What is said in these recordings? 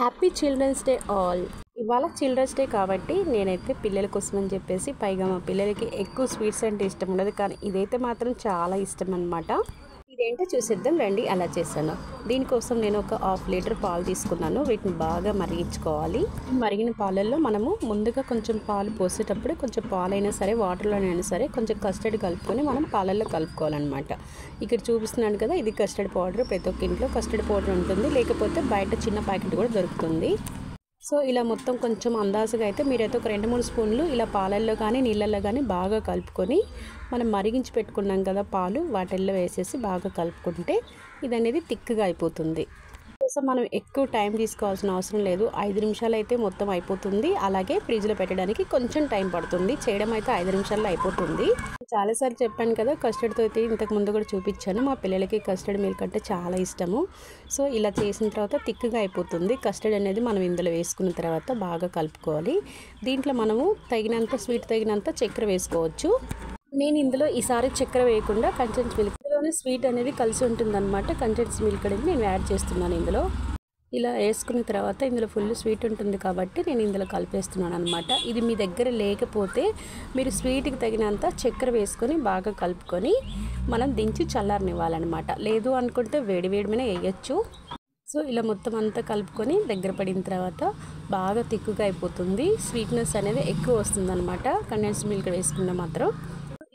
Happy children's day all. ఇవాళ children's day కాబట్టి నేనైతే పిల్లల కోసం అని చెప్పేసి, పైగా మా పిల్లలకి ఎక్కువ స్వీట్స్ అంటే ఇష్టం ఉండదు, కానీ ఇదైతే మాత్రం చాలా ఇష్టం అనమాట. ఇదేంటో చూసేద్దాం రండి. అలా చేశాను. దీనికోసం నేను ఒక 1/2 లీటర్ పాలు తీసుకున్నాను. వీటిని బాగా మరిగించుకోవాలి. మరిగిన పాలల్లో మనము ముందుగా కొంచెం పాలు పోసేటప్పుడు కొంచెం పాలైనా సరే, వాటర్లోనైనా సరే కొంచెం కస్టర్డ్ కలుపుకొని మనం పాలల్లో కలుపుకోవాలన్నమాట. ఇక్కడ చూపిస్తున్నాను కదా, ఇది కస్టర్డ్ పౌడర్. ప్రతి ఒక్క ఇంట్లో కస్టర్డ్ పౌడర్ ఉంటుంది, లేకపోతే బయట చిన్న ప్యాకెట్ కూడా దొరుకుతుంది. సో ఇలా మొత్తం కొంచెం అందాజుగా అయితే మీరైతే ఒక 2-3 స్పూన్లు ఇలా పాలల్లో కానీ నీళ్ళల్లో కానీ బాగా కలుపుకొని, మనం మరిగించి పెట్టుకున్నాం కదా పాలు, వాటిల్లో వేసేసి బాగా కలుపుకుంటే ఇది అనేది థిక్గా అయిపోతుంది. కోసం మనం ఎక్కువ టైం తీసుకోవాల్సిన అవసరం లేదు. 5 నిమిషాలు అయితే మొత్తం అయిపోతుంది. అలాగే ఫ్రిడ్జ్లో పెట్టడానికి కొంచెం టైం పడుతుంది. చేయడం అయితే 5 నిమిషాల్లో అయిపోతుంది. చాలాసార్లు చెప్పాను కదా, కస్టర్డ్తో అయితే ఇంతకు ముందు కూడా చూపించాను. మా పిల్లలకి కస్టర్డ్ మిల్క్ అంటే చాలా ఇష్టము. సో ఇలా చేసిన తర్వాత థిక్గా అయిపోతుంది. కస్టర్డ్ అనేది మనం ఇందులో వేసుకున్న తర్వాత బాగా కలుపుకోవాలి. దీంట్లో మనము తగినంత స్వీట్ తగినంత చక్కెర వేసుకోవచ్చు. నేను ఇందులో ఈసారి చక్కెర వేయకుండా కండెన్స్ మిల్క్లోనే స్వీట్ అనేది కలిసి ఉంటుందన్నమాట. కండెన్స్ మిల్క్ అనేది నేను యాడ్ చేస్తున్నాను ఇందులో. ఇలా వేసుకున్న తర్వాత ఇందులో ఫుల్ స్వీట్ ఉంటుంది కాబట్టి నేను ఇందులో కలిపేస్తున్నాను అనమాట. ఇది మీ దగ్గర లేకపోతే మీరు స్వీట్కి తగినంత చక్కెర వేసుకొని బాగా కలుపుకొని మనం దించి చల్లారనివ్వాలన్నమాట. లేదు అనుకుంటే వేడి వేడిమనే వేయచ్చు. సో ఇలా మొత్తం అంతా కలుపుకొని దగ్గర పడిన తర్వాత బాగా తిక్కుగా అయిపోతుంది. స్వీట్నెస్ అనేది ఎక్కువ వస్తుంది అనమాట కండెన్స్ మిల్క్ వేసుకున్న మాత్రం.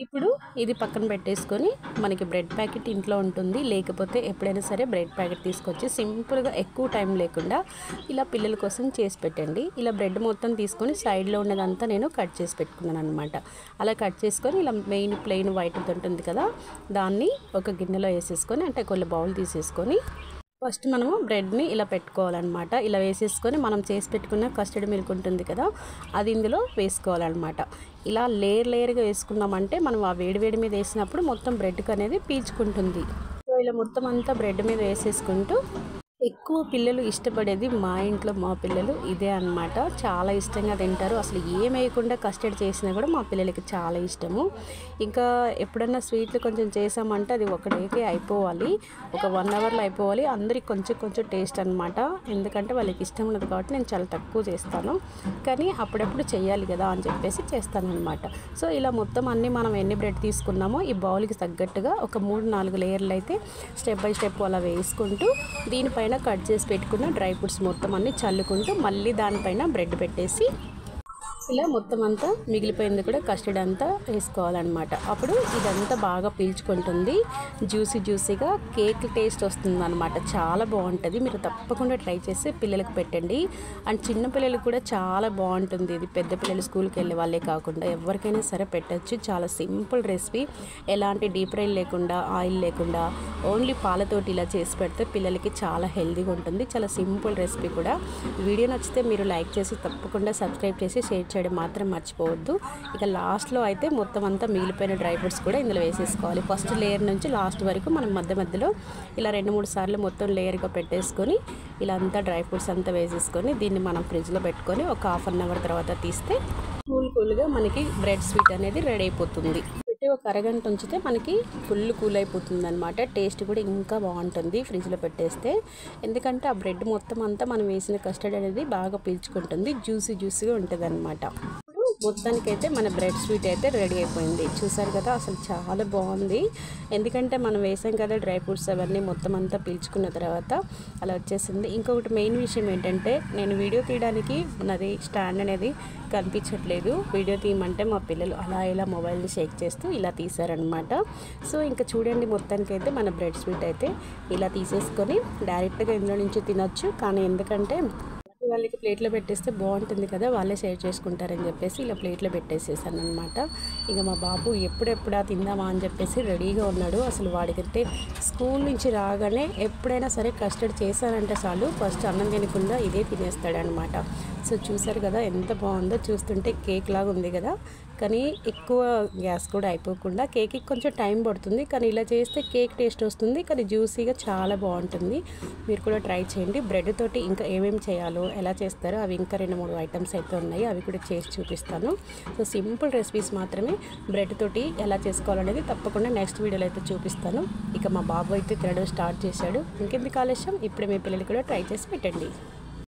ఇప్పుడు ఇది పక్కన పెట్టేసుకొని, మనకి బ్రెడ్ ప్యాకెట్ ఇంట్లో ఉంటుంది, లేకపోతే ఎప్పుడైనా సరే బ్రెడ్ ప్యాకెట్ తీసుకొచ్చి సింపుల్గా ఎక్కువ టైం లేకుండా ఇలా పిల్లల కోసం చేసి పెట్టండి. ఇలా బ్రెడ్ మొత్తం తీసుకొని సైడ్లో ఉన్నదంతా నేను కట్ చేసి పెట్టుకున్నాను అనమాట. అలా కట్ చేసుకొని ఇలా మెయిన్ ప్లెయిన్ వైట్ ఉంటుంది కదా, దాన్ని ఒక గిన్నెలో వేసేసుకొని, అంటే కొన్ని బౌల్ తీసేసుకొని ఫస్ట్ మనము బ్రెడ్ని ఇలా పెట్టుకోవాలన్నమాట. ఇలా వేసేసుకొని మనం చేసి పెట్టుకున్న కస్టర్డ్ మిల్క్ ఉంటుంది కదా, అది ఇందులో వేసుకోవాలన్నమాట. ఇలా లేయర్గా వేసుకున్నామంటే మనం ఆ వేడి మీద వేసినప్పుడు మొత్తం బ్రెడ్కి అనేది పీల్చుకుంటుంది. సో ఇలా మొత్తం అంతా బ్రెడ్ మీద వేసేసుకుంటూ, ఎక్కువ పిల్లలు ఇష్టపడేది మా ఇంట్లో మా పిల్లలు ఇదే అన్నమాట. చాలా ఇష్టంగా తింటారు. అసలు ఏం వేయకుండా కస్టర్డ్ చేసినా కూడా మా పిల్లలకి చాలా ఇష్టము. ఇంకా ఎప్పుడన్నా స్వీట్లు కొంచెం చేసామంటే అది ఒక డేకి అయిపోవాలి, ఒక 1 అవర్లో అయిపోవాలి. అందరికి కొంచెం టేస్ట్ అనమాట. ఎందుకంటే వాళ్ళకి ఇష్టం ఉండదు కాబట్టి నేను చాలా తక్కువ చేస్తాను, కానీ అప్పుడప్పుడు చేయాలి కదా అని చెప్పేసి చేస్తాను అనమాట. సో ఇలా మొత్తం అన్నీ మనం ఎన్ని బ్రెడ్ తీసుకున్నామో ఈ బౌల్కి తగ్గట్టుగా ఒక 3-4 లేయర్లు అయితే స్టెప్ బై స్టెప్ అలా వేసుకుంటూ, దీనిపైన కట్ చేసి పెట్టుకున్న డ్రై ఫ్రూట్స్ మొత్తం అన్ని చల్లుకుంటూ మళ్ళీ దానిపైన బ్రెడ్ పెట్టేసి ఇలా మొత్తం అంతా మిగిలిపోయింది కూడా కస్టర్డ్ అంతా వేసుకోవాలన్నమాట. అప్పుడు ఇదంతా బాగా పీల్చుకుంటుంది. జ్యూసీగా కేక్ టేస్ట్ వస్తుంది అనమాట. చాలా బాగుంటుంది. మీరు తప్పకుండా ట్రై చేసి పిల్లలకు పెట్టండి. అండ్ చిన్న పిల్లలకు కూడా చాలా బాగుంటుంది ఇది. పెద్ద పిల్లలు స్కూల్కి వెళ్ళే వాళ్ళే కాకుండా ఎవరికైనా సరే పెట్టచ్చు. చాలా సింపుల్ రెసిపీ. ఎలాంటి డీప్ ఫ్రై లేకుండా, ఆయిల్ లేకుండా ఓన్లీ పాలతోటి ఇలా చేసి పెడితే పిల్లలకి చాలా హెల్తీగా ఉంటుంది. చాలా సింపుల్ రెసిపీ కూడా. వీడియో నచ్చితే మీరు లైక్ చేసి తప్పకుండా సబ్స్క్రైబ్ చేసి షేర్ చేయడం మాత్రం మర్చిపోవద్దు. ఇక లాస్ట్లో అయితే మొత్తం అంతా మిగిలిపోయిన డ్రై ఫ్రూట్స్ కూడా ఇందులో వేసేసుకోవాలి. ఫస్ట్ లేయర్ నుంచి లాస్ట్ వరకు మనం మధ్యలో ఇలా 2-3 సార్లు మొత్తం లేయర్గా పెట్టేసుకొని ఇలా అంతా డ్రై ఫ్రూట్స్ అంతా వేసేసుకొని దీన్ని మనం ఫ్రిడ్జ్లో పెట్టుకొని ఒక 1/2 అవర్ తర్వాత తీస్తే కూల్గా మనకి బ్రెడ్ స్వీట్ అనేది రెడీ అయిపోతుంది. ఒక అరగంట ఉంచితే మనకి ఫుల్ కూల్ అయిపోతుంది అనమాట. టేస్ట్ కూడా ఇంకా బాగుంటుంది ఫ్రిడ్జ్లో పెట్టేస్తే. ఎందుకంటే ఆ బ్రెడ్ మొత్తం అంతా మనం వేసిన కస్టర్డ్ అనేది బాగా పీల్చుకుంటుంది, జ్యూసీగా ఉంటుంది అనమాట. మొత్తానికైతే మన బ్రెడ్ స్వీట్ అయితే రెడీ అయిపోయింది. చూసారు కదా, అసలు చాలా బాగుంది. ఎందుకంటే మనం వేసాం కదా డ్రై ఫ్రూట్స్, అవన్నీ మొత్తం అంతా పీల్చుకున్న తర్వాత అలా వచ్చేసింది. ఇంకొకటి మెయిన్ విషయం ఏంటంటే, నేను వీడియో తీయడానికి నాది స్టాండ్ అనేది కనిపించట్లేదు. వీడియో తీయమంటే మా పిల్లలు అలా ఇలా మొబైల్ని షేక్ చేస్తూ ఇలా తీశారనమాట. సో ఇంకా చూడండి, మొత్తానికైతే మన బ్రెడ్ స్వీట్ అయితే ఇలా తీసేసుకొని డైరెక్ట్గా ఇందులో నుంచి తినొచ్చు. కానీ ఎందుకంటే వాళ్ళకి ప్లేట్లో పెట్టేస్తే బాగుంటుంది కదా, వాళ్ళే షేర్ చేసుకుంటారని చెప్పేసి ఇలా ప్లేట్లో పెట్టేసేసాను అనమాట. ఇక మా బాబు ఎప్పుడెప్పుడా తిందామా అని చెప్పేసి రెడీగా ఉన్నాడు. అసలు వాడికైతే స్కూల్ నుంచి రాగానే ఎప్పుడైనా సరే కస్టర్డ్ చేశానంటే చాలు, ఫస్ట్ అన్నం తినకుండా ఇదే తినేస్తాడనమాట. సో చూసారు కదా ఎంత బాగుందో. చూస్తుంటే కేక్ లాగా ఉంది కదా, కానీ ఎక్కువ గ్యాస్ కూడా అయిపోకుండా, కేక్కి కొంచెం టైం పడుతుంది, కానీ ఇలా చేస్తే కేక్ టేస్ట్ వస్తుంది, కానీ జ్యూసీగా చాలా బాగుంటుంది. మీరు కూడా ట్రై చేయండి. బ్రెడ్ తోటి ఇంకా ఏమేమి చేయాలో, ఎలా చేస్తారో అవి ఇంకా 2-3 ఐటమ్స్ అయితే ఉన్నాయి, అవి కూడా చేసి చూపిస్తాను. సో సింపుల్ రెసిపీస్ మాత్రమే. బ్రెడ్ తోటి ఎలా చేసుకోవాలనేది తప్పకుండా నెక్స్ట్ వీడియోలో అయితే చూపిస్తాను. ఇక మా బాబు అయితే తినడం స్టార్ట్ చేశాడు. ఇంకెందుకు ఆలస్యం, ఇప్పుడే మీ పిల్లలు కూడా ట్రై చేసి పెట్టండి.